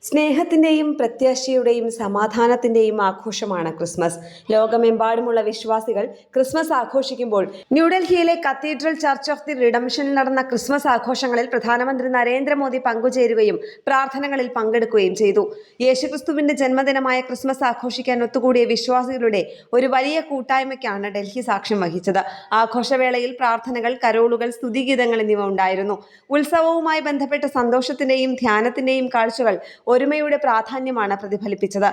സ്നേഹത്തിന്റെയും പ്രത്യാശയുടെയും സമാധാനത്തിന്റെയും ആഘോഷമാണ് ക്രിസ്മസ്. ലോകമെമ്പാടുമുള്ള വിശ്വാസികൾ ക്രിസ്മസ് ആഘോഷിക്കുമ്പോൾ ന്യൂഡൽഹിയിലെ കത്തീഡ്രൽ ചർച്ച് ഓഫ് ദി റിഡംഷനിൽ നടന്ന ക്രിസ്മസ് ആഘോഷങ്ങളിൽ പ്രധാനമന്ത്രി നരേന്ദ്രമോദി പങ്കുചേരുകയും പ്രാർത്ഥനകളിൽ പങ്കെടുക്കുകയും ചെയ്തു. യേശുക്രിസ്തുവിന്റെ ജന്മദിനമായ ക്രിസ്മസ് ആഘോഷിക്കാൻ ഒത്തുകൂടിയ വിശ്വാസികളുടെ ഒരു വലിയ കൂട്ടായ്മയ്ക്കാണ് ഡൽഹി സാക്ഷ്യം വഹിച്ചത്. ആഘോഷവേളയിൽ പ്രാർത്ഥനകൾ, കരോളുകൾ, സ്തുതിഗീതങ്ങൾ എന്നിവ ഉണ്ടായിരുന്നു. ഉത്സവവുമായി ബന്ധപ്പെട്ട സന്തോഷത്തിന്റെയും ധ്യാനത്തിന്റെയും കാഴ്ചകൾ ഒരുമയുടെ പ്രാധാന്യമാണ് പ്രതിഫലിപ്പിച്ചത്.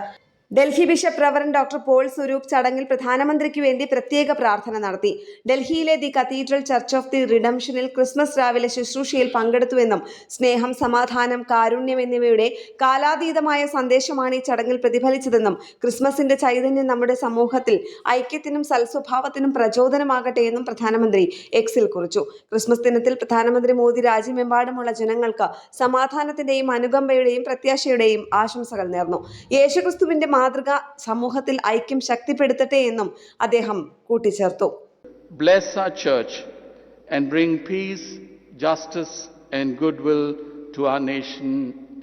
Delhi bishop reverend doctor Paul Swarup ചടങ്ങിൽ പ്രധാനമന്ത്രിക്ക് വേണ്ടി പ്രത്യേക പ്രാർത്ഥന നടത്തി. ഡൽഹിയിലെ the cathedral church of the റിഡംഷനിൽ ക്രിസ്മസ് രാവിലെ ശുശ്രൂഷയിൽ പങ്കെടുത്തുവെന്നും സേനഹം, സമാധാനം, കാരുണ്യം എന്നിവയുടെ കാലാതീതമായ സന്ദേശമാണ് ഈ ചടങ്ങിൽ പ്രതിഫലിച്ചതെന്നും ക്രിസ്മസിന്റെ ചൈതന്യം നമ്മുടെ സമൂഹത്തിൽ ഐക്യത്തിനും സൽസ്വഭാവത്തിനും പ്രചോദനമാകട്ടെ എന്നും പ്രധാനമന്ത്രി എക്സിൽ കുറിച്ചു. ക്രിസ്മസ് ദിനത്തിൽ പ്രധാനമന്ത്രി മോദി രാജ്യമെമ്പാടുമുള്ള ജനങ്ങൾക്ക് സമാധാനത്തിന്റെയും അനുകമ്പയുടെയും പ്രത്യാശയുടെയും ആശംസകൾ നേർന്നു. യേശുക്രിസ്തുവിന്റെ മാതൃക സമൂഹത്തിൽ ഐക്യം ശക്തിപ്പെടുത്തട്ടെ എന്നും അദ്ദേഹം കൂട്ടിച്ചേർത്തു. Bless our church and bring peace, justice and goodwill to our nation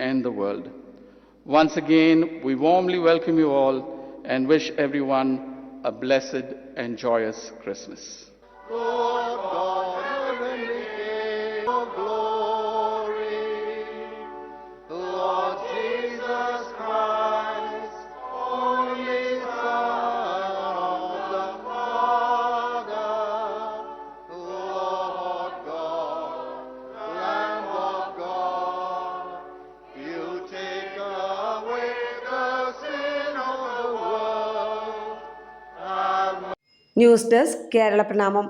and the world. Once again, we warmly welcome you all and wish everyone a blessed and joyous Christmas. News desk Kerala പ്രണാമം.